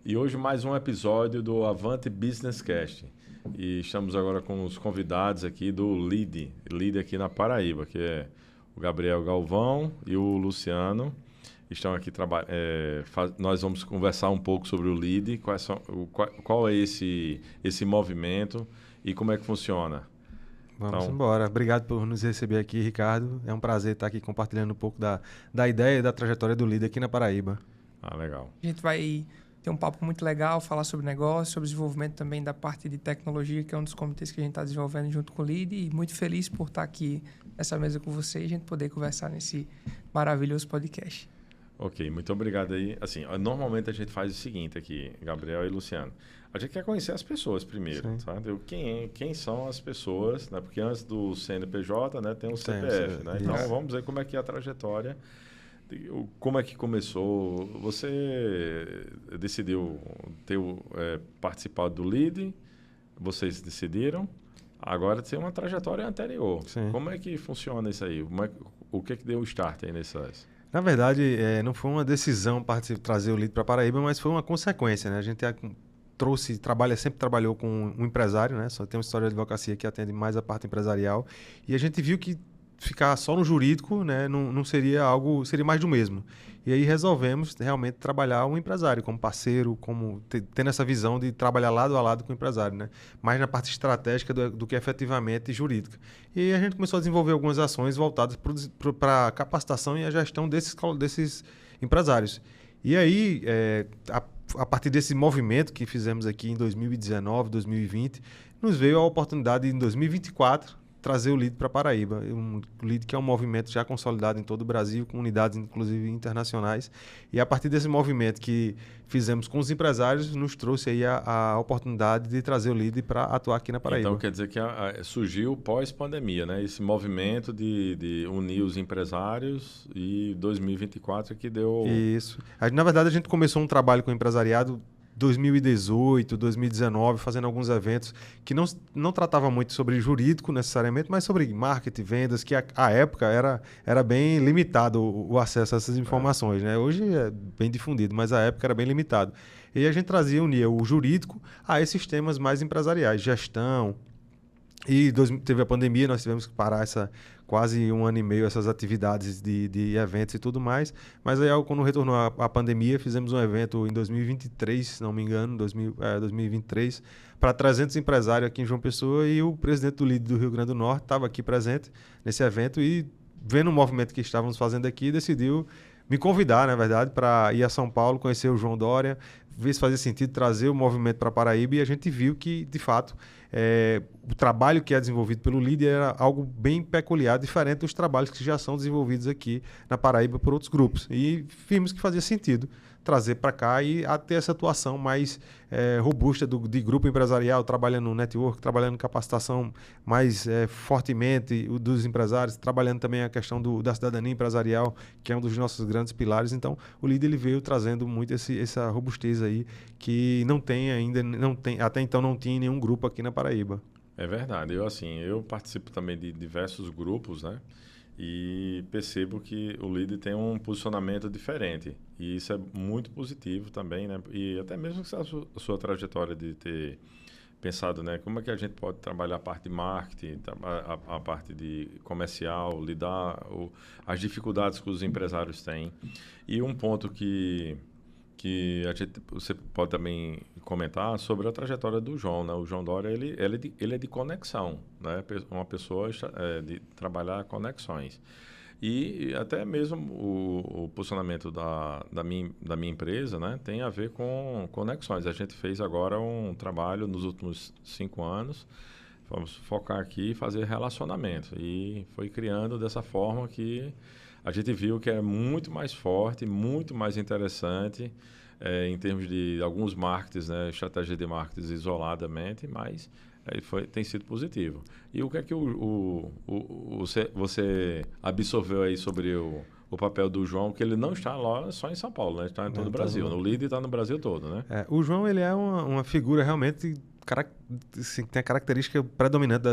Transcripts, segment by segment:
E hoje mais um episódio do Avante Business Cast. E estamos agora com os convidados aqui do Lead aqui na Paraíba, que é o Gabriel Galvão e o Luciano. Estão aqui nós vamos conversar um pouco sobre o Lead, qual é esse movimento e como é que funciona. Vamos embora. Obrigado por nos receber aqui, Ricardo. É um prazer estar aqui compartilhando um pouco da ideia e da trajetória do Lead aqui na Paraíba. Ah, legal. A gente vai ter um papo muito legal, falar sobre negócio, sobre desenvolvimento também da parte de tecnologia, que é um dos comitês que a gente está desenvolvendo junto com o Lead. E muito feliz por estar aqui nessa mesa com você e a gente poder conversar nesse maravilhoso podcast. Ok, muito obrigado aí. Assim, normalmente a gente faz o seguinte aqui, Gabriel e Luciano. A gente quer conhecer as pessoas primeiro, sabe? Quem são as pessoas, né? Porque antes do CNPJ, né, tem o CPF, né? Então, vamos ver como é que é a trajetória, como é que começou. Você decidiu participar do Lead, vocês decidiram, agora tem uma trajetória anterior. Sim. Como é que funciona isso aí? O que deu o start aí nessas... Na verdade, não foi uma decisão para trazer o Lead para Paraíba, mas foi uma consequência, né? A gente sempre trabalhou com um empresário, né? Só tem uma história de advocacia que atende mais a parte empresarial. E a gente viu que ficar só no jurídico, né, não seria algo, seria mais do mesmo. E aí resolvemos realmente trabalhar um empresário como parceiro, tendo essa visão de trabalhar lado a lado com o empresário, né? Mais na parte estratégica do que efetivamente jurídica. E aí a gente começou a desenvolver algumas ações voltadas para a capacitação e a gestão desses empresários. E aí, a partir desse movimento que fizemos aqui em 2019, 2020, nos veio a oportunidade em 2024 trazer o Lead para Paraíba. O Lead que é um movimento já consolidado em todo o Brasil, com unidades inclusive internacionais. E a partir desse movimento que fizemos com os empresários, nos trouxe aí a oportunidade de trazer o Lead para atuar aqui na Paraíba. Então quer dizer que surgiu pós-pandemia, né? Esse movimento de unir os empresários e 2024 que deu... Isso. Na verdade, a gente começou um trabalho com o empresariado 2018, 2019, fazendo alguns eventos que não tratava muito sobre jurídico necessariamente, mas sobre marketing, vendas, que à época era bem limitado o acesso a essas informações, né? Hoje é bem difundido, mas à época era bem limitado. E a gente unia o jurídico a esses temas mais empresariais, gestão. E teve a pandemia, nós tivemos que parar quase 1 ano e meio essas atividades de eventos e tudo mais. Mas aí, quando retornou a pandemia, fizemos um evento em 2023, se não me engano, 2023, para 300 empresários aqui em João Pessoa, e o presidente do Lead do Rio Grande do Norte estava aqui presente nesse evento e, vendo o movimento que estávamos fazendo aqui, decidiu me convidar, na verdade, para ir a São Paulo, conhecer o João Dória, ver se fazia sentido trazer o movimento para Paraíba, e a gente viu que, de fato, o trabalho que é desenvolvido pelo Lead era algo bem peculiar, diferente dos trabalhos que já são desenvolvidos aqui na Paraíba por outros grupos. E vimos que fazia sentido trazer para cá e ter essa atuação mais robusta de grupo empresarial, trabalhando no network, trabalhando em capacitação mais fortemente dos empresários, trabalhando também a questão da cidadania empresarial, que é um dos nossos grandes pilares. Então, o Lead ele veio trazendo muito essa robustez aí, que até então não tinha nenhum grupo aqui na Paraíba. É verdade. Eu participo também de diversos grupos, né? E percebo que o Lead tem um posicionamento diferente. E isso é muito positivo também, né? E até mesmo a sua trajetória de ter pensado, né? Como é que a gente pode trabalhar a parte de marketing, a parte de comercial, lidar as dificuldades que os empresários têm. E um ponto que você pode também comentar sobre a trajetória do João, né? O João Dória, ele é de conexão, né? Uma pessoa de trabalhar conexões. E até mesmo o posicionamento da minha empresa, né, tem a ver com conexões. A gente fez agora um trabalho nos últimos 5 anos, vamos focar aqui e fazer relacionamento. E foi criando dessa forma que a gente viu que é muito mais forte, muito mais interessante em termos de alguns marketings, né, estratégia de marketing isoladamente, mas tem sido positivo. E o que é que você absorveu aí sobre o papel do João, que ele não está lá só em São Paulo, né? Está em todo o Brasil. No Lead está no Brasil todo, né? O João ele é uma figura realmente tem a característica predominante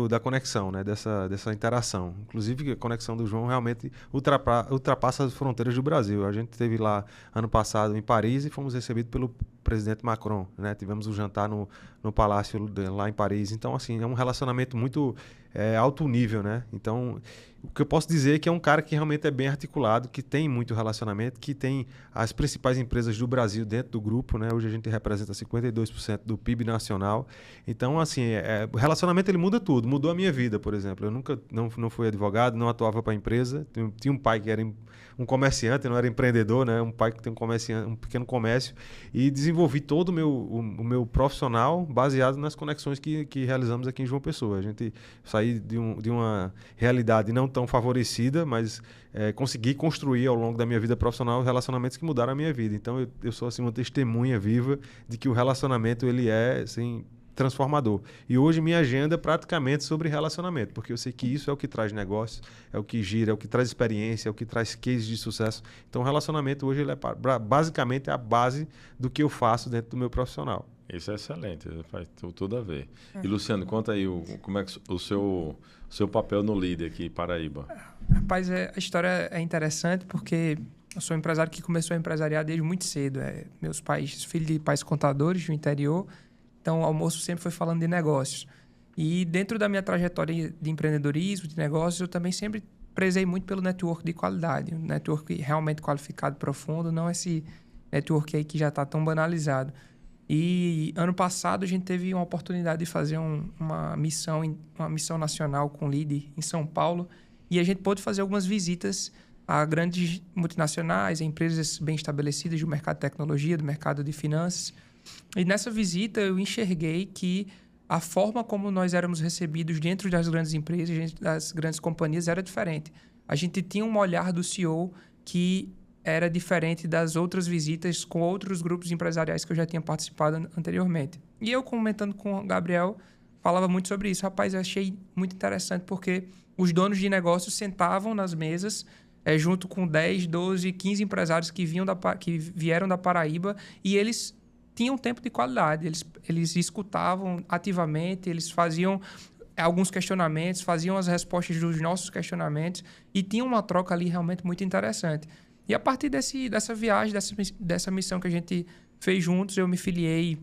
da conexão, né? Dessa interação. Inclusive, a conexão do João realmente ultrapassa as fronteiras do Brasil. A gente esteve lá ano passado em Paris e fomos recebidos pelo presidente Macron, né? Tivemos um jantar no palácio lá em Paris. Então, assim, é um relacionamento muito alto nível, né? Então, o que eu posso dizer é que é um cara que realmente é bem articulado, que tem muito relacionamento, que tem as principais empresas do Brasil dentro do grupo, né? Hoje a gente representa 52% do PIB nacional. Então, assim, o relacionamento ele muda tudo. Mudou a minha vida, por exemplo. Eu nunca não fui advogado, não atuava para a empresa. Tinha um pai que era um comerciante, não era empreendedor, né? Um pai que tem um pequeno comércio. E desenvolvi todo o meu profissional baseado nas conexões que realizamos aqui em João Pessoa. A gente saí de uma realidade não tão favorecida, mas consegui construir ao longo da minha vida profissional relacionamentos que mudaram a minha vida. Então, eu sou assim, uma testemunha viva de que o relacionamento ele é assim, transformador. E hoje minha agenda é praticamente sobre relacionamento, porque eu sei que isso é o que traz negócio, é o que gira, é o que traz experiência, é o que traz cases de sucesso. Então, o relacionamento hoje ele é basicamente a base do que eu faço dentro do meu profissional. Isso é excelente, faz tudo a ver. E Luciano, conta aí como é que o seu papel no Lead aqui em Paraíba. Rapaz, a história é interessante porque eu sou um empresário que começou a empresariar desde muito cedo. Meus pais, filho de pais contadores do interior, então o almoço sempre foi falando de negócios. E dentro da minha trajetória de empreendedorismo, de negócios, eu também sempre prezei muito pelo network de qualidade. Um network realmente qualificado, profundo, não esse network aí que já está tão banalizado. E ano passado a gente teve uma oportunidade de fazer uma missão nacional com o Lead em São Paulo, e a gente pôde fazer algumas visitas a grandes multinacionais, a empresas bem estabelecidas do mercado de tecnologia, do mercado de finanças. E nessa visita eu enxerguei que a forma como nós éramos recebidos dentro das grandes empresas, dentro das grandes companhias, era diferente. A gente tinha um olhar do CEO que era diferente das outras visitas com outros grupos empresariais que eu já tinha participado anteriormente. E eu, comentando com o Gabriel, falava muito sobre isso. Rapaz, eu achei muito interessante porque os donos de negócios sentavam nas mesas junto com 10, 12, 15 empresários que vieram da Paraíba, e eles tinham tempo de qualidade. Eles escutavam ativamente, eles faziam alguns questionamentos, faziam as respostas dos nossos questionamentos e tinham uma troca ali realmente muito interessante. E a partir dessa viagem, dessa missão que a gente fez juntos, eu me filiei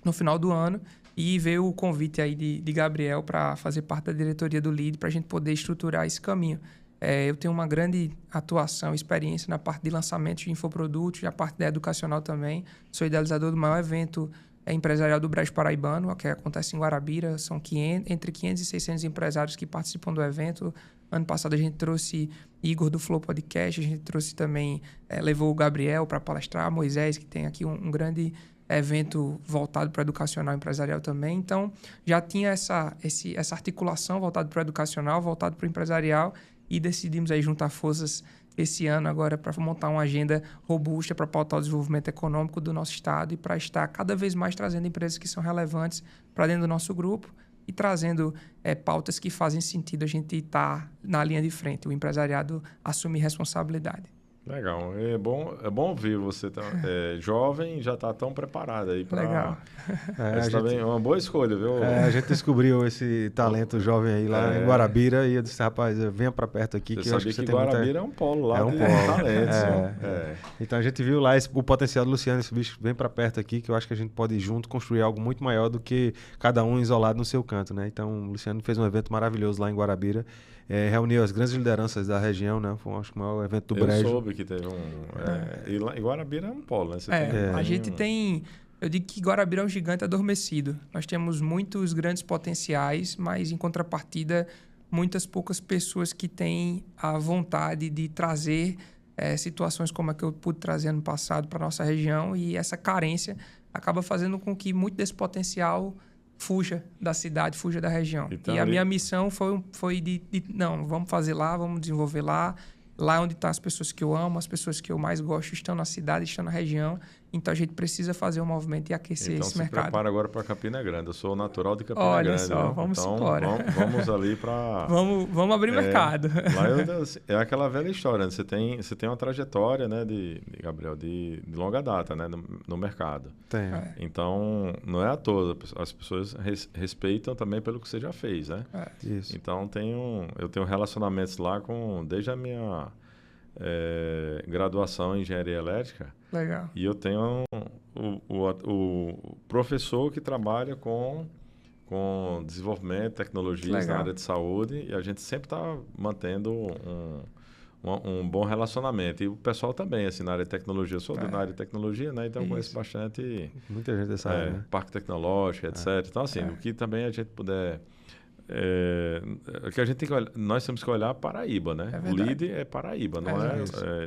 no final do ano e veio o convite aí de Gabriel para fazer parte da diretoria do Lead, para a gente poder estruturar esse caminho. Eu tenho uma grande atuação, experiência na parte de lançamentos de infoprodutos, na parte da educacional também. Sou idealizador do maior evento empresarial do Brejo Paraibano, que acontece em Guarabira. São entre 500 e 600 empresários que participam do evento. Ano passado a gente trouxe Igor do Flow Podcast, a gente trouxe também, levou o Gabriel para palestrar, Moisés, que tem aqui um grande evento voltado para o educacional empresarial também. Então, já tinha essa articulação voltada para o educacional, voltado para o empresarial, e decidimos aí juntar forças esse ano agora para montar uma agenda robusta para pautar o desenvolvimento econômico do nosso estado e para estar cada vez mais trazendo empresas que são relevantes para dentro do nosso grupo e trazendo pautas que fazem sentido a gente estar na linha de frente, o empresariado assumir responsabilidade. Legal, é bom ouvir você jovem, já está tão preparado aí para... Legal. É uma boa escolha, viu? A gente descobriu esse talento jovem aí lá em Guarabira, e eu disse, rapaz, venha para perto aqui. Você sabia que Guarabira é um polo lá de talentos. Então a gente viu lá o potencial do Luciano, esse bicho vem para perto aqui, que eu acho que a gente pode junto construir algo muito maior do que cada um isolado no seu canto, né? Então o Luciano fez um evento maravilhoso lá em Guarabira, reuniu as grandes lideranças da região, né? Foi, acho que o maior evento do Brejo. Eu soube que teve e lá, Guarabira é um polo, né? A gente tem... Eu digo que Guarabira é um gigante adormecido. Nós temos muitos grandes potenciais, mas em contrapartida, muitas poucas pessoas que têm a vontade de trazer situações como a que eu pude trazer ano passado para a nossa região, e essa carência acaba fazendo com que muito desse potencial fuja da cidade, fuja da região. Então, e a minha missão foi não, vamos fazer lá, vamos desenvolver lá onde estão as pessoas que eu amo, as pessoas que eu mais gosto estão na cidade, estão na região, Então, a gente precisa fazer um movimento e aquecer Então, esse se mercado. prepara agora para Campina Grande. Eu sou natural de Campina Olha Grande. só, Viu? vamos então, embora. Vamos ali para... vamos abrir mercado. Lá é aquela velha história, né? Você tem uma trajetória, né, Gabriel, de longa data, né, no mercado. Tem. Então, não é à toa. As pessoas respeitam também pelo que você já fez, né? Isso. Então, eu tenho relacionamentos lá desde a minha graduação em engenharia elétrica. Legal. E eu tenho o professor que trabalha com desenvolvimento, tecnologias na área de saúde, e a gente sempre está mantendo um bom relacionamento. E o pessoal também, assim, na área de tecnologia. Eu sou da área de tecnologia, né? Então eu conheço bastante... Muita gente dessa área, né? Parque tecnológico, etc. Então, assim, o que também a gente puder... que a gente tem que olhar, nós temos que olhar Paraíba, né? O LEED é Paraíba,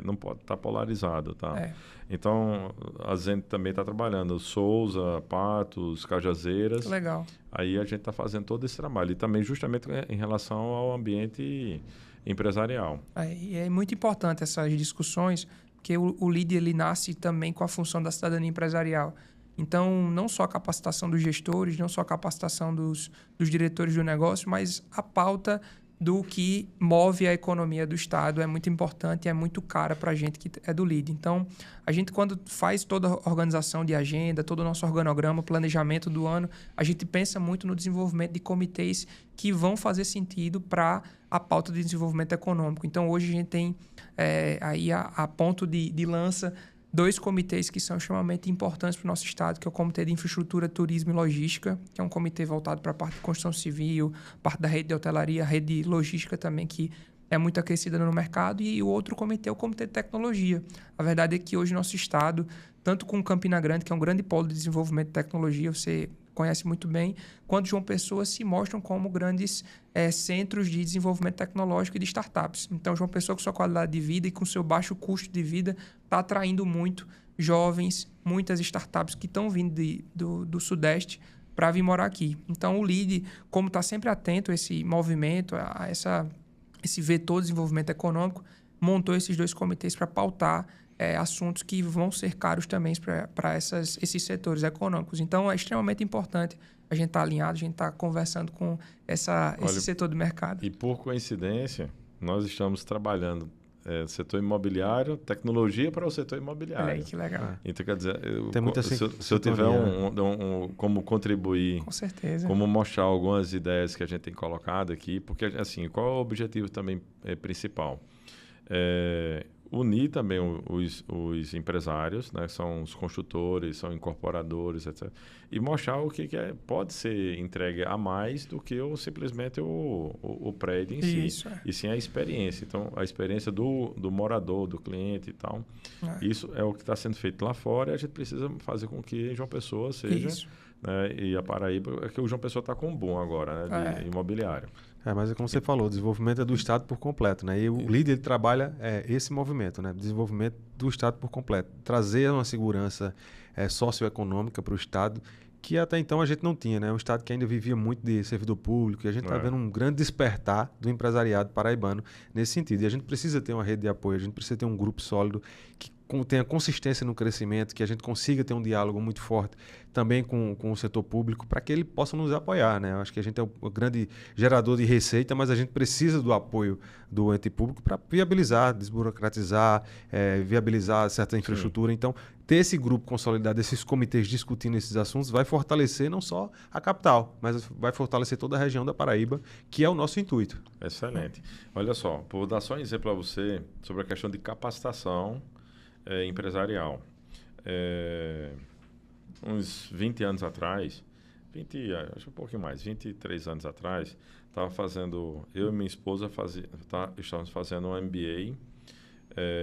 não pode estar polarizado, tá? Então, a gente também está trabalhando Souza, Patos, Cajazeiras. Legal. Aí a gente está fazendo todo esse trabalho. E também justamente em relação ao ambiente empresarial. E é muito importante essas discussões, porque o LEED ele nasce também com a função da cidadania empresarial. Então, não só a capacitação dos gestores, não só a capacitação dos diretores do negócio, mas a pauta do que move a economia do Estado é muito importante e é muito cara para a gente que é do LEED. Então, a gente, quando faz toda a organização de agenda, todo o nosso organograma, planejamento do ano, a gente pensa muito no desenvolvimento de comitês que vão fazer sentido para a pauta de desenvolvimento econômico. Então, hoje a gente tem aí a ponto de lança 2 comitês que são extremamente importantes para o nosso estado, que é o Comitê de Infraestrutura, Turismo e Logística, que é um comitê voltado para a parte de construção civil, parte da rede de hotelaria, a rede de logística também, que é muito aquecida no mercado, e o outro comitê é o Comitê de Tecnologia. A verdade é que hoje nosso estado, tanto com Campina Grande, que é um grande polo de desenvolvimento de tecnologia, você conhece muito bem, quanto João Pessoa se mostram como grandes centros de desenvolvimento tecnológico e de startups. Então, João Pessoa, com sua qualidade de vida e com seu baixo custo de vida, está atraindo muito jovens, muitas startups que estão vindo do Sudeste para vir morar aqui. Então, o LEED, como está sempre atento a esse movimento, a esse vetor de desenvolvimento econômico, montou esses 2 comitês para pautar assuntos que vão ser caros também para esses setores econômicos. Então, é extremamente importante a gente estar alinhado, a gente estar conversando com esse setor do mercado. E, por coincidência, nós estamos trabalhando setor imobiliário, tecnologia para o setor imobiliário. Olha aí, que legal. Então, quer dizer, se eu tiver como contribuir, com certeza, como mostrar algumas ideias que a gente tem colocado aqui, porque, assim, qual é o objetivo também principal? Unir também os empresários, né, que são os construtores, são incorporadores, etc. E mostrar o que pode ser entregue a mais do que simplesmente o prédio em si. E sim a experiência. Então, a experiência do morador, do cliente e tal. Isso é o que está sendo feito lá fora, e a gente precisa fazer com que João Pessoa seja... Né, e a Paraíba, que o João Pessoa está com um boom agora, né, de imobiliário. Mas é como você falou, o desenvolvimento é do Estado por completo, né? E o LEED ele trabalha esse movimento, né? Desenvolvimento do Estado por completo. Trazer uma segurança socioeconômica para o Estado, que até então a gente não tinha, né? Um Estado que ainda vivia muito de servidor público, e a gente está vendo um grande despertar do empresariado paraibano nesse sentido. E a gente precisa ter uma rede de apoio, a gente precisa ter um grupo sólido que tenha consistência no crescimento, que a gente consiga ter um diálogo muito forte também com o setor público, para que ele possa nos apoiar, né? Eu acho que a gente é o grande gerador de receita, mas a gente precisa do apoio do ente público para viabilizar, desburocratizar, viabilizar certa infraestrutura. Então, ter esse grupo consolidado, esses comitês discutindo esses assuntos, vai fortalecer não só a capital, mas vai fortalecer toda a região da Paraíba, que é o nosso intuito. Excelente. Olha só, vou dar só um exemplo para você sobre a questão de capacitação empresarial. Uns 20 anos atrás, acho um pouquinho mais, 23 anos atrás, eu e minha esposa estávamos fazendo um MBA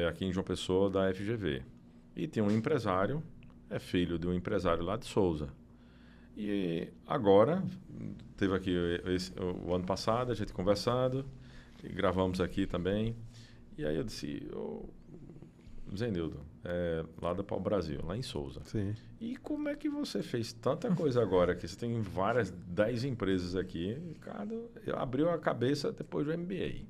aqui em João Pessoa, da FGV. E tinha um empresário, filho de um empresário lá de Souza. E agora, teve aqui o ano passado, a gente conversando, e gravamos aqui também. E aí eu disse... Zenildo, lá da Pau Brasil, lá em Souza. Sim. E como é que você fez tanta coisa agora que você tem 10 empresas aqui, abriu a cabeça depois do MBA.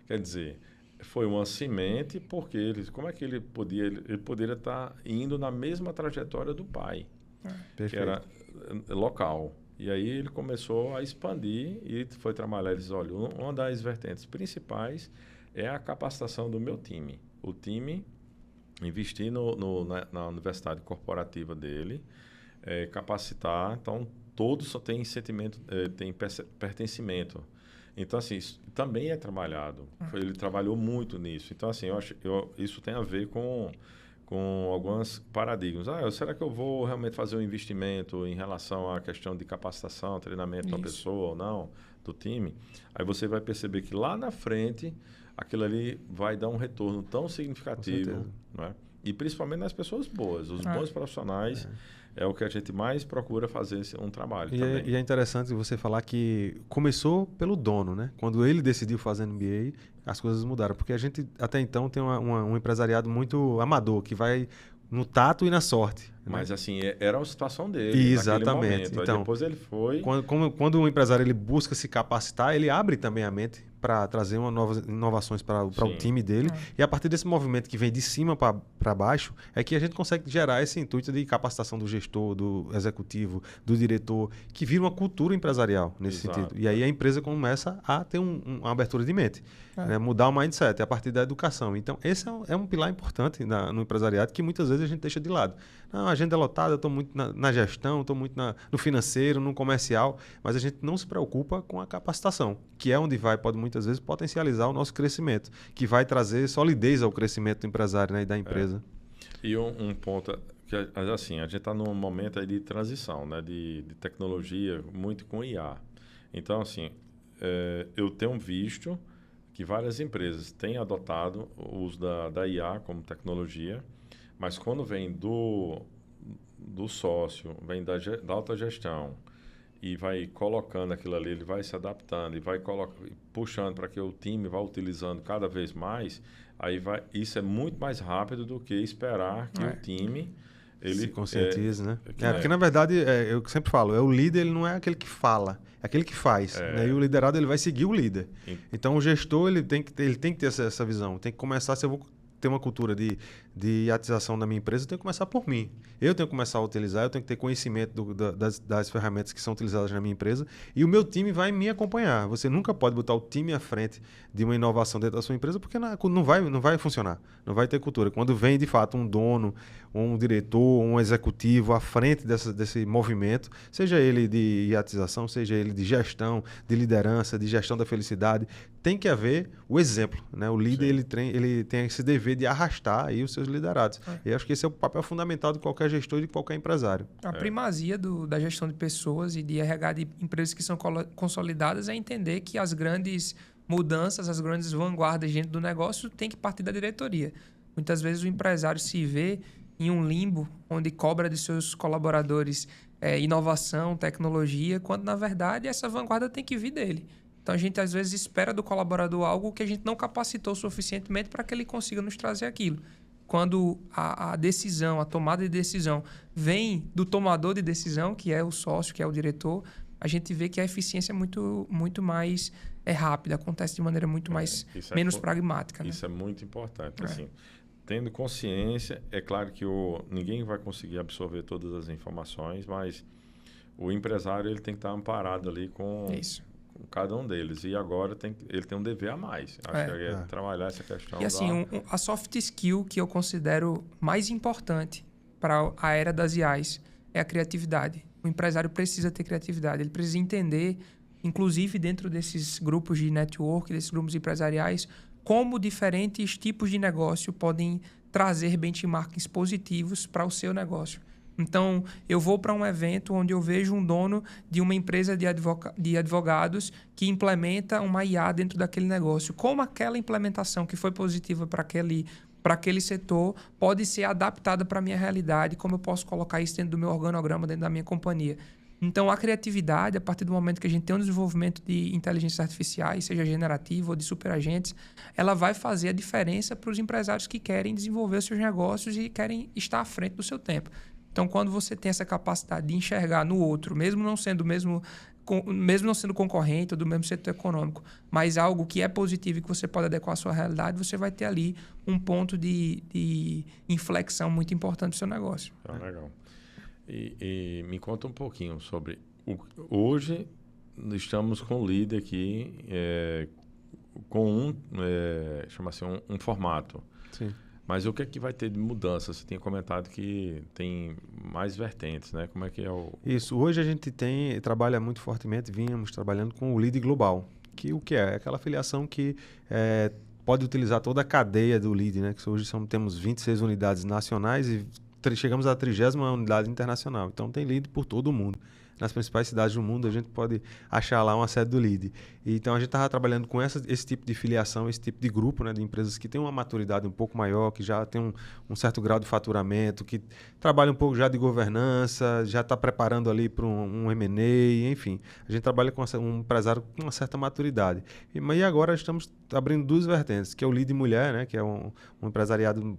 Quer dizer, Foi uma semente, porque como é que ele podia? Ele poderia estar indo na mesma trajetória do pai, que era local. E aí ele começou a expandir e foi trabalhar. Ele disse, olha, uma das vertentes principais é a capacitação do meu time. O time investir na universidade corporativa dele, capacitar, então todos só têm sentimento, tem pertencimento. Então, assim, isso também é trabalhado. Ele trabalhou muito nisso. Então, assim, isso tem a ver com alguns paradigmas. Será que eu vou realmente fazer um investimento em relação à questão de capacitação, treinamento da pessoa ou não, do time? Aí você vai perceber que lá na frente, aquilo ali vai dar um retorno tão significativo, não é? E principalmente nas pessoas boas. Os bons profissionais é o que a gente mais procura fazer um trabalho também. E é interessante você falar que começou pelo dono, né? Quando ele decidiu fazer MBA, as coisas mudaram. Porque a gente, até então, tem um empresariado muito amador, que vai no tato e na sorte. Mas, assim, era a situação dele. Exatamente. Então, então, depois ele foi... Quando o empresário ele busca se capacitar, ele abre também a mente para trazer novas inovações para o time dele. E a partir desse movimento que vem de cima para baixo, é que a gente consegue gerar esse intuito de capacitação do gestor, do executivo, do diretor, que vira uma cultura empresarial nesse sentido. E aí a empresa começa a ter uma abertura de mente, né? Mudar o mindset a partir da educação. Então, esse é um pilar importante no empresariado que muitas vezes a gente deixa de lado. Não, a agenda é lotada, eu estou muito na gestão, estou muito no financeiro, no comercial, mas a gente não se preocupa com a capacitação, que é onde pode muitas vezes potencializar o nosso crescimento, que vai trazer solidez ao crescimento do empresário, né, e da empresa. E um ponto, que assim, a gente está num momento aí de transição, né, de tecnologia, muito com IA. Então, assim, eu tenho visto que várias empresas têm adotado o uso da IA como tecnologia, mas quando vem do sócio, vem da alta gestão e vai colocando aquilo ali, ele vai se adaptando e vai puxando para que o time vá utilizando cada vez mais, isso é muito mais rápido do que esperar que o time... Ele se conscientize, né? Porque, na verdade, eu sempre falo, o líder ele não é aquele que fala, é aquele que faz. Né? E o liderado ele vai seguir o líder. Então, o gestor ele tem que ter essa visão. Tem que começar, se eu vou ter uma cultura de atização da minha empresa, eu tenho que começar por mim. Eu tenho que começar a utilizar, eu tenho que ter conhecimento das ferramentas que são utilizadas na minha empresa e o meu time vai me acompanhar. Você nunca pode botar o time à frente de uma inovação dentro da sua empresa porque não vai funcionar, não vai ter cultura. Quando vem, de fato, um dono, um diretor, um executivo à frente desse movimento, seja ele de iatização, seja ele de gestão, de liderança, de gestão da felicidade, tem que haver o exemplo, né? O líder ele tem esse dever de arrastar aí os seus liderados. E acho que esse é o papel fundamental de qualquer gestor e de qualquer empresário. A primazia da gestão de pessoas e de RH de empresas que são consolidadas é entender que as grandes mudanças, as grandes vanguardas dentro do negócio têm que partir da diretoria. Muitas vezes o empresário se vê em um limbo onde cobra de seus colaboradores inovação, tecnologia, quando na verdade essa vanguarda tem que vir dele. Então a gente às vezes espera do colaborador algo que a gente não capacitou suficientemente para que ele consiga nos trazer aquilo. Quando a decisão, a tomada de decisão vem do tomador de decisão, que é o sócio, que é o diretor, a gente vê que a eficiência é muito mais rápida, acontece de maneira muito menos pragmática. Isso né? É muito importante. Assim, tendo consciência, é claro que ninguém vai conseguir absorver todas as informações, mas o empresário ele tem que estar amparado ali com cada um deles. E agora ele tem um dever a mais. Acho que é trabalhar essa questão. E assim, a soft skill que eu considero mais importante para a era das IAs é a criatividade. O empresário precisa ter criatividade. Ele precisa entender, inclusive dentro desses grupos de network, desses grupos empresariais, como diferentes tipos de negócio podem trazer benchmarks positivos para o seu negócio. Então, eu vou para um evento onde eu vejo um dono de uma empresa de advogados que implementa uma IA dentro daquele negócio. Como aquela implementação que foi positiva para aquele setor pode ser adaptada para a minha realidade, como eu posso colocar isso dentro do meu organograma, dentro da minha companhia. Então, a criatividade, a partir do momento que a gente tem um desenvolvimento de inteligências artificiais, seja generativa ou de superagentes, ela vai fazer a diferença para os empresários que querem desenvolver os seus negócios e querem estar à frente do seu tempo. Então, quando você tem essa capacidade de enxergar no outro, mesmo não sendo mesmo não sendo concorrente ou do mesmo setor econômico, mas algo que é positivo e que você pode adequar à sua realidade, você vai ter ali um ponto de inflexão muito importante do seu negócio. Legal. E me conta um pouquinho sobre... Hoje, estamos com o Lead aqui, com chama-se um formato. Sim. Mas o que é que vai ter de mudança? Você tinha comentado que tem mais vertentes, né? Como é que é o... Isso. Hoje a gente trabalha muito fortemente, vínhamos trabalhando com o Lead Global. Que o que é? É aquela filiação que pode utilizar toda a cadeia do Lead, né? Que hoje temos 26 unidades nacionais e chegamos à 30ª unidade internacional. Então tem Lead por todo o mundo. Nas principais cidades do mundo, a gente pode achar lá uma sede do Lead. Então, a gente estava trabalhando com esse tipo de filiação, esse tipo de grupo, né, de empresas que têm uma maturidade um pouco maior, que já tem um certo grau de faturamento, que trabalha um pouco já de governança, já está preparando ali para um M&A, enfim. A gente trabalha com um empresário com uma certa maturidade. E agora estamos abrindo 2 vertentes, que é o Lead Mulher, né, que é um empresariado...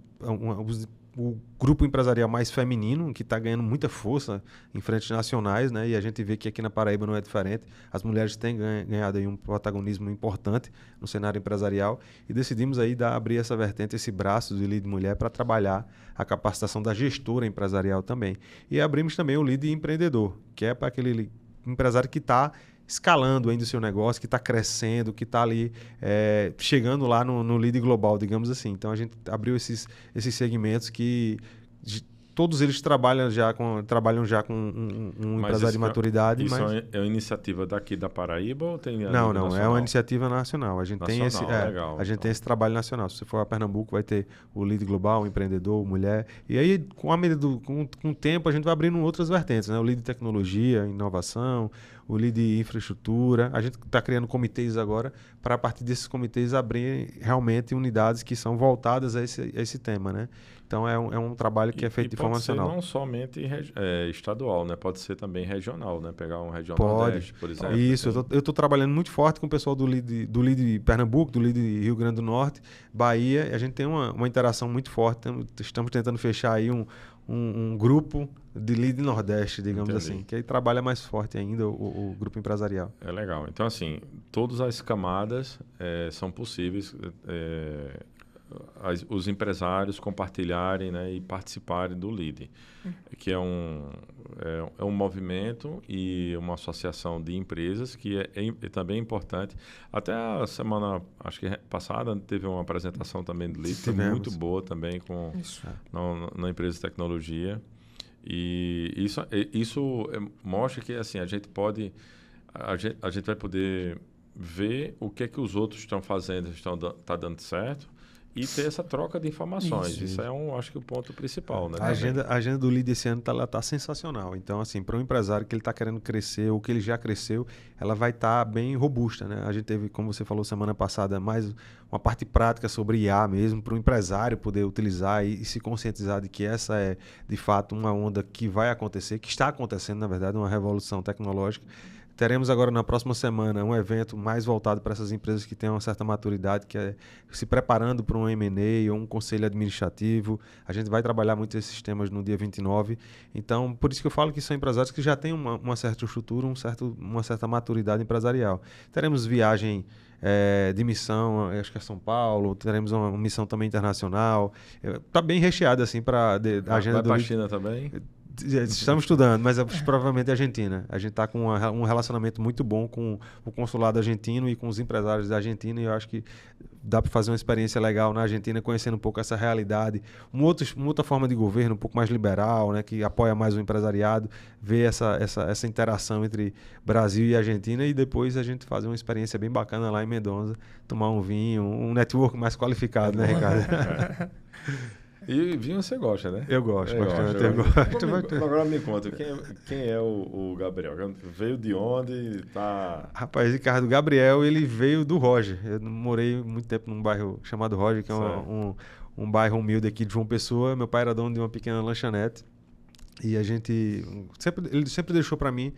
o grupo empresarial mais feminino, que está ganhando muita força em frentes nacionais, né? E a gente vê que aqui na Paraíba não é diferente. As mulheres têm ganhado aí um protagonismo importante no cenário empresarial e decidimos aí abrir essa vertente, esse braço do Lead Mulher para trabalhar a capacitação da gestora empresarial também. E abrimos também o Lead Empreendedor, que é para aquele empresário que está escalando ainda o seu negócio, que está crescendo, que está ali chegando lá no Lead Global, digamos assim. Então, a gente abriu esses segmentos que todos eles trabalham já com um empresário de maturidade. Isso é uma iniciativa daqui da Paraíba ou tem Não, nacional? É uma iniciativa nacional. A gente tem esse trabalho nacional. Se você for a Pernambuco, vai ter o Lead Global, o Empreendedor, o Mulher. E aí, com o tempo, a gente vai abrindo outras vertentes, né? O Lead Tecnologia, Inovação, o Lead Infraestrutura. A gente está criando comitês agora para, a partir desses comitês, abrir realmente unidades que são voltadas a esse tema, né? Então, é um trabalho que é feito de forma nacional. Pode ser não somente estadual, né? Pode ser também regional, né? Pegar um regional Nordeste, por exemplo. Isso, eu estou trabalhando muito forte com o pessoal do Lead Pernambuco, do Lead Rio Grande do Norte, Bahia, e a gente tem uma interação muito forte. Estamos tentando fechar aí um grupo de Lead Nordeste, digamos assim, que aí trabalha mais forte ainda o grupo empresarial. É legal. Então, assim, todas as camadas são possíveis... os empresários compartilharem, né, e participarem do Lead, que é um movimento e uma associação de empresas que é também importante. Até a semana, acho que passada, teve uma apresentação também do Lead, foi muito boa também na empresa de tecnologia. E isso mostra que assim, a gente vai poder ver o que é que os outros estão fazendo, está dando certo, e ter essa troca de informações. Isso é acho que o ponto principal, né? A agenda do Lead esse ano tá sensacional. Então, assim, para um empresário que ele está querendo crescer ou que ele já cresceu, ela vai estar bem robusta, né? A gente teve, como você falou semana passada, mais uma parte prática sobre IA mesmo, para o empresário poder utilizar e se conscientizar de que essa é, de fato, uma onda que vai acontecer, que está acontecendo, na verdade, uma revolução tecnológica. Teremos agora na próxima semana um evento mais voltado para essas empresas que têm uma certa maturidade, que é se preparando para um M&A ou um conselho administrativo. A gente vai trabalhar muito esses temas no dia 29. Então, por isso que eu falo que são empresários que já têm uma certa estrutura, uma certa maturidade empresarial. Teremos viagem de missão, acho que é São Paulo, teremos uma missão também internacional. Está bem recheado assim para a agenda do... Vai para a China também? Estamos estudando, mas provavelmente a Argentina. A gente está com um relacionamento muito bom com o consulado argentino e com os empresários da Argentina, e eu acho que dá para fazer uma experiência legal na Argentina, conhecendo um pouco essa realidade. Uma outra forma de governo, um pouco mais liberal, né, que apoia mais o empresariado, ver essa interação entre Brasil e Argentina, e depois a gente fazer uma experiência bem bacana lá em Mendonça, tomar um vinho, um network mais qualificado, né, Ricardo? E vinho você gosta, né? Eu gosto bastante. Agora me conta, quem é o Gabriel? Veio de onde? Rapaz, Ricardo, Gabriel, ele veio do Roger. Eu morei muito tempo num bairro chamado Roger, que é um bairro humilde aqui de João Pessoa. Meu pai era dono de uma pequena lanchonete. E ele sempre deixou para mim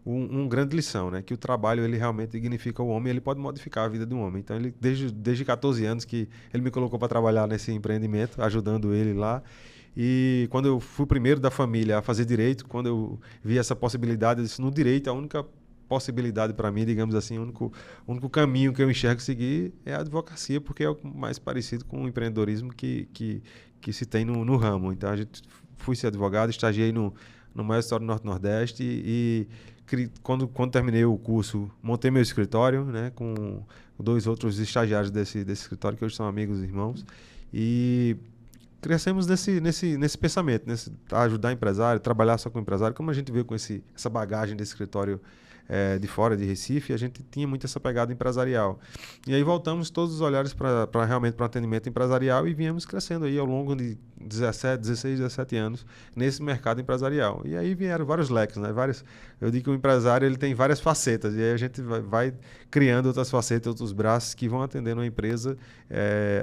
uma grande lição, né? Que o trabalho, ele realmente dignifica o homem, ele pode modificar a vida do homem. Então, ele desde 14 anos que ele me colocou para trabalhar nesse empreendimento, ajudando ele lá. E quando eu fui o primeiro da família a fazer direito, quando eu vi essa possibilidade, eu disse, no direito, a única possibilidade para mim, digamos assim, o único caminho que eu enxergo seguir é a advocacia, porque é o mais parecido com o empreendedorismo que se tem no ramo. Então, fui ser advogado, estagiei no maior escritório do Norte-Nordeste e quando terminei o curso, montei meu escritório, né, com 2 outros estagiários desse escritório, que hoje são amigos e irmãos, e crescemos nesse pensamento, ajudar empresário, trabalhar só com empresário. Como a gente veio com essa bagagem desse escritório de fora de Recife, a gente tinha muito essa pegada empresarial. E aí voltamos todos os olhares realmente para o atendimento empresarial e viemos crescendo aí ao longo de 16, 17 anos nesse mercado empresarial. E aí vieram vários leques, né? Eu digo que o empresário ele tem várias facetas, e aí a gente vai criando outras facetas, outros braços que vão atendendo a empresa,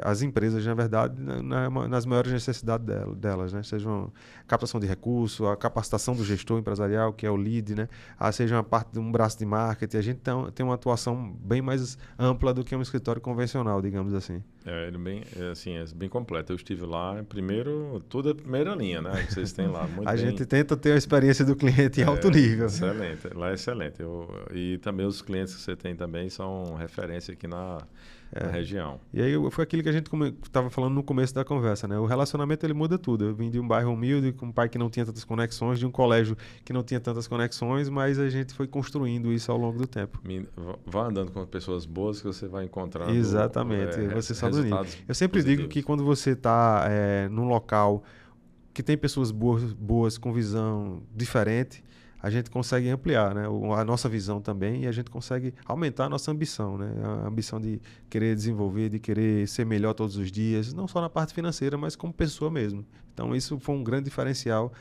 as empresas, na verdade, nas maiores necessidades delas, né? Sejam captação de recursos, a capacitação do gestor empresarial, que é o lead, né? Seja uma parte de um braço de marketing. A gente tem uma atuação bem mais ampla do que um escritório convencional, digamos assim. É bem completo. Eu estive lá, tudo é primeira linha, né? Vocês têm lá. Muito gente tenta ter a experiência do cliente em alto nível. Excelente, lá é excelente. E também os clientes que você tem também são referência aqui na região. E aí foi aquilo que a gente estava falando no começo da conversa, né? O relacionamento ele muda tudo. Eu vim de um bairro humilde, com um pai que não tinha tantas conexões, de um colégio que não tinha tantas conexões, mas a gente foi construindo isso ao longo do tempo. Vá andando com pessoas boas que você vai encontrar. Exatamente, você só do nível. Eu sempre digo que quando você está num local que tem pessoas boas com visão diferente, a gente consegue ampliar, né, a nossa visão também, e a gente consegue aumentar a nossa ambição, né, a ambição de querer desenvolver, de querer ser melhor todos os dias, não só na parte financeira, mas como pessoa mesmo. Então, isso foi um grande diferencial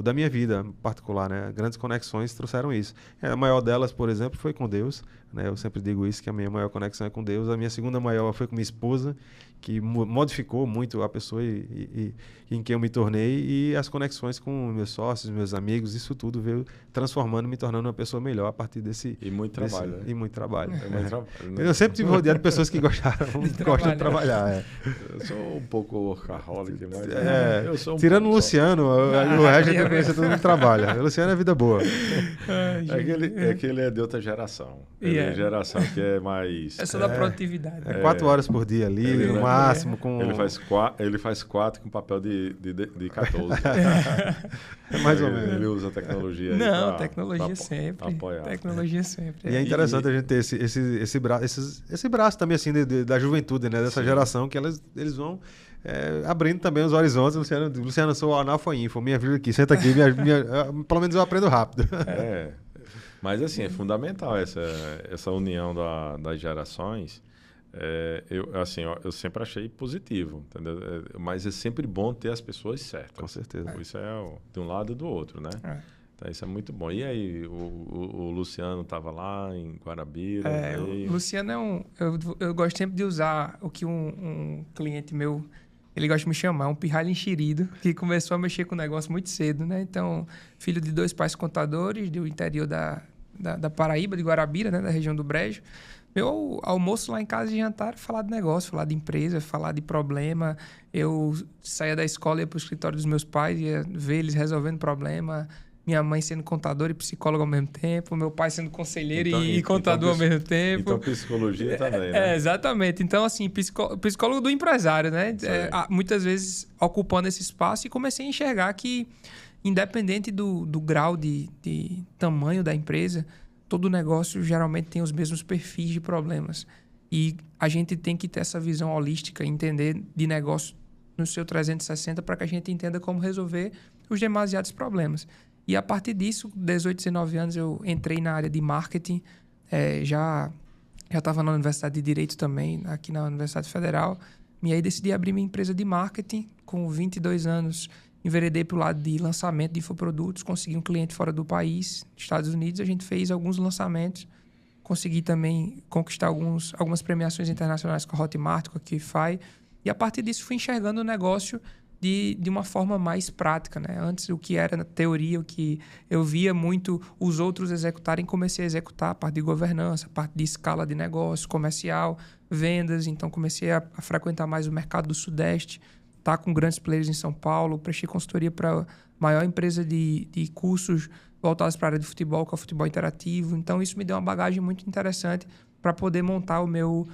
da minha vida particular, né? Grandes conexões trouxeram isso. A maior delas, por exemplo, foi com Deus, né? Eu sempre digo isso, que a minha maior conexão é com Deus. A minha segunda maior foi com minha esposa, que modificou muito a pessoa em quem eu me tornei, e as conexões com meus sócios, meus amigos, isso tudo veio transformando, me tornando uma pessoa melhor a partir desse... E muito trabalho, né? E muito trabalho. Eu sempre tive rodeado de pessoas que gostam de trabalhar. Eu sou um pouco workaholic, mas eu sou tirando o Luciano, o resto eu conheço, todo mundo trabalha. O Luciano é vida boa. Que ele é de outra geração. Ele é geração que é mais... É só da produtividade. 4 horas por dia ali, no máximo. Ele faz 4 com papel de 14. Mais ou menos. Ele usa tecnologia aí. Não, tecnologia sempre. Apoiar. Tecnologia sempre. E é interessante a gente ter esse braço também, assim, da juventude, né? Dessa geração, que eles vão abrindo também os horizontes. Luciano, eu sou analfainfo, minha vida aqui, senta aqui, pelo menos eu aprendo rápido. Mas assim, é fundamental essa união das gerações. Eu sempre achei positivo, entendeu? Mas é sempre bom ter as pessoas certas. Com certeza. Isso é de um lado e do outro, né? Então, isso é muito bom. E aí, o Luciano estava lá em Guarabira? O Luciano eu gosto sempre de usar o que um cliente meu, ele gosta de me chamar, um pirralho enxerido, que começou a mexer com o negócio muito cedo, né? Então, filho de 2 pais contadores do interior da Paraíba, de Guarabira, né? Da região do Brejo. Meu almoço lá em casa de jantar, falar de negócio, falar de empresa, falar de problema. Eu saía da escola, ia para o escritório dos meus pais, ia ver eles resolvendo problema. Minha mãe sendo contadora e psicóloga ao mesmo tempo. Meu pai sendo conselheiro e contador ao mesmo tempo. Então, psicologia também, né? Exatamente. Então, assim, psicólogo do empresário, né? Muitas vezes ocupando esse espaço, e comecei a enxergar que, independente do grau de tamanho da empresa, todo negócio geralmente tem os mesmos perfis de problemas. E a gente tem que ter essa visão holística, entender de negócio no seu 360, para que a gente entenda como resolver os demasiados problemas. E a partir disso, 18, 19 anos, eu entrei na área de marketing. Já estava na Universidade de Direito também, aqui na Universidade Federal. E aí decidi abrir minha empresa de marketing. Com 22 anos, enveredei para o lado de lançamento de infoprodutos. Consegui um cliente fora do país, Estados Unidos. A gente fez alguns lançamentos. Consegui também conquistar algumas premiações internacionais com a Hotmart, com a QFI. E a partir disso, fui enxergando o negócio de uma forma mais prática, né? Antes, o que era na teoria, o que eu via muito os outros executarem, comecei a executar a parte de governança, a parte de escala de negócio, comercial, vendas. Então, comecei a frequentar mais o mercado do Sudeste, estar com grandes players em São Paulo, prestei consultoria para a maior empresa de cursos voltados para a área de futebol, que é o futebol interativo. Então, isso me deu uma bagagem muito interessante para poder montar o meu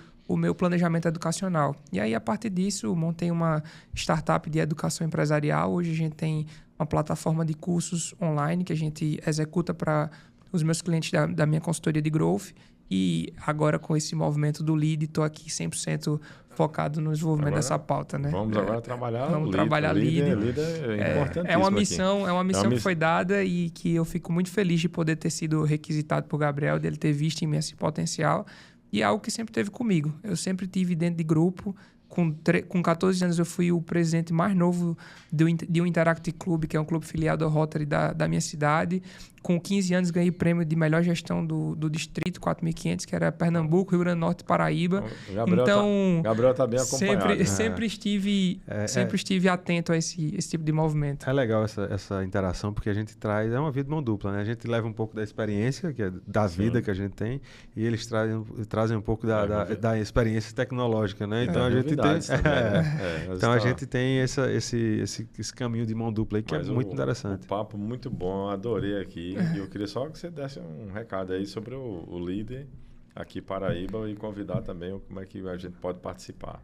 planejamento educacional. E aí, a partir disso, montei uma startup de educação empresarial. Hoje a gente tem uma plataforma de cursos online que a gente executa para os meus clientes da minha consultoria de growth. E agora, com esse movimento do LEAD, estou aqui 100% focado no desenvolvimento dessa pauta, né? Vamos agora trabalhar vamos o trabalhar LEAD. LEAD. É importantíssimo. É uma missão que foi dada e que eu fico muito feliz de poder ter sido requisitado por Gabriel, dele ter visto em mim esse potencial. E é algo que sempre teve comigo. Eu sempre tive dentro de grupo. Com 14 anos, eu fui o presidente mais novo de um Interactive Club, que é um clube filiado ao Rotary da minha cidade. Com 15 anos, ganhei o prêmio de melhor gestão do distrito 4.500, que era Pernambuco, Rio Grande do Norte e Paraíba. Gabriel está bem acompanhado. Sempre estive atento a esse tipo de movimento. É legal essa interação, porque a gente traz... É uma vida de mão dupla, né? A gente leva um pouco da experiência, que é da vida que a gente tem, e eles trazem um pouco da experiência tecnológica, né? Então, a gente tem... Então, a gente tem esse caminho de mão dupla aí, que é muito interessante. O papo muito bom, eu adorei aqui. E eu queria só que você desse um recado aí sobre o líder aqui em Paraíba e convidar também como é que a gente pode participar.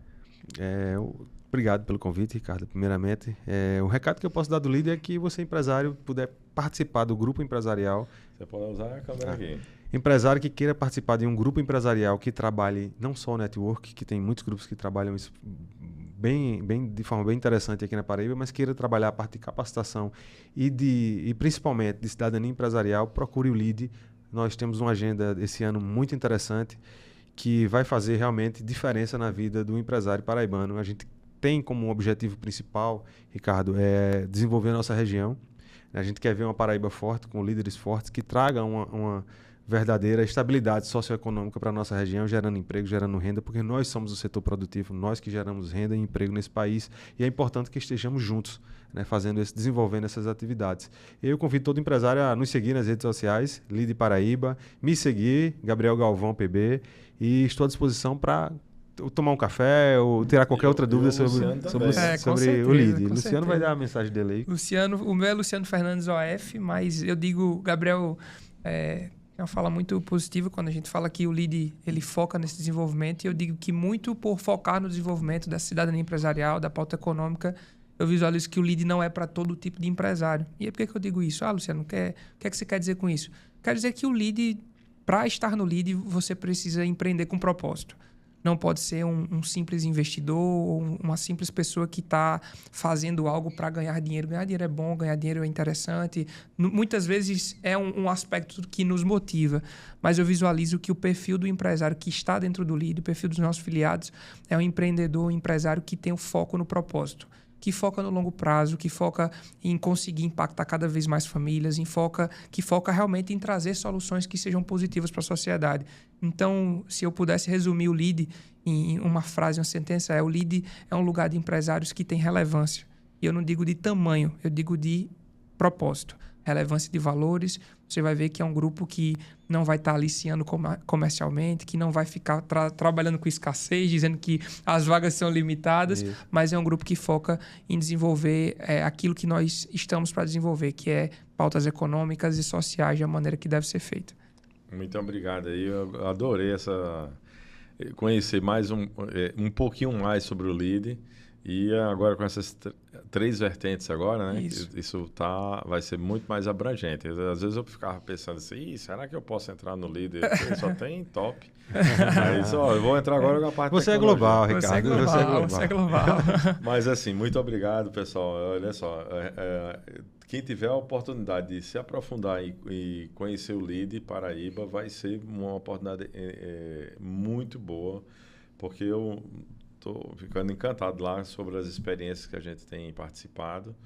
Obrigado pelo convite, Ricardo, primeiramente. O recado que eu posso dar do líder é que você, empresário, puder participar do grupo empresarial. Você pode usar a câmera aqui. Empresário que queira participar de um grupo empresarial que trabalhe não só o network, que tem muitos grupos que trabalham isso de forma bem interessante aqui na Paraíba, mas queira trabalhar a parte de capacitação e principalmente de cidadania empresarial, procure o LEAD. Nós temos uma agenda esse ano muito interessante que vai fazer realmente diferença na vida do empresário paraibano. A gente tem como objetivo principal, Ricardo, desenvolver a nossa região. A gente quer ver uma Paraíba forte, com líderes fortes, que tragam uma verdadeira estabilidade socioeconômica para a nossa região, gerando emprego, gerando renda, porque nós somos o setor produtivo, nós que geramos renda e emprego nesse país, e é importante que estejamos juntos, né, desenvolvendo essas atividades. Eu convido todo empresário a nos seguir nas redes sociais, LEAD Paraíba, me seguir, Gabriel Galvão PB, e estou à disposição para tomar um café ou tirar qualquer outra dúvida sobre o LEAD. Luciano vai dar a mensagem dele aí. O meu é Luciano Fernandes OF, mas eu digo, Gabriel... É uma fala muito positiva quando a gente fala que o LEAD ele foca nesse desenvolvimento, e eu digo que muito por focar no desenvolvimento da cidadania empresarial, da pauta econômica, eu visualizo que o LEAD não é para todo tipo de empresário. E aí por que eu digo isso? Luciano, o que é que você quer dizer com isso? Quer dizer que o LEAD, para estar no LEAD, você precisa empreender com propósito. Não pode ser um simples investidor ou uma simples pessoa que está fazendo algo para ganhar dinheiro. Ganhar dinheiro é bom, ganhar dinheiro é interessante. Muitas vezes é um aspecto que nos motiva, mas eu visualizo que o perfil do empresário que está dentro do LEAD, o perfil dos nossos filiados, é um empreendedor, um empresário que tem o foco no propósito, que foca no longo prazo, que foca em conseguir impactar cada vez mais famílias, que foca realmente em trazer soluções que sejam positivas para a sociedade. Então, se eu pudesse resumir o LEAD em uma frase, uma sentença, o LEAD é um lugar de empresários que tem relevância. E eu não digo de tamanho, eu digo de propósito. Relevância de valores. Você vai ver que é um grupo que não vai estar aliciando comercialmente, que não vai ficar trabalhando com escassez, dizendo que as vagas são limitadas, mas é um grupo que foca em desenvolver aquilo que nós estamos para desenvolver, que é pautas econômicas e sociais da maneira que deve ser feita. Muito obrigado. Eu adorei conhecer mais um pouquinho mais sobre o LEAD. E agora com essas 3 vertentes agora, né? Isso vai ser muito mais abrangente. Às vezes eu ficava pensando assim, será que eu posso entrar no líder? Só tem top. Mas, eu vou entrar agora com a parte Você é global, Ricardo. Você é global. Mas assim, muito obrigado, pessoal. Olha só, quem tiver a oportunidade de se aprofundar e conhecer o LEAD Paraíba, vai ser uma oportunidade muito boa, porque eu estou ficando encantado lá sobre as experiências que a gente tem participado.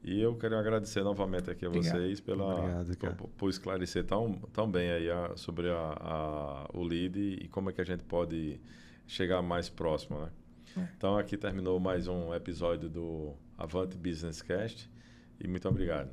E eu quero agradecer novamente aqui a vocês por esclarecer tão bem aí sobre o LEAD e como é que a gente pode chegar mais próximo, né? Então, aqui terminou mais um episódio do Avante Business Cast e muito obrigado.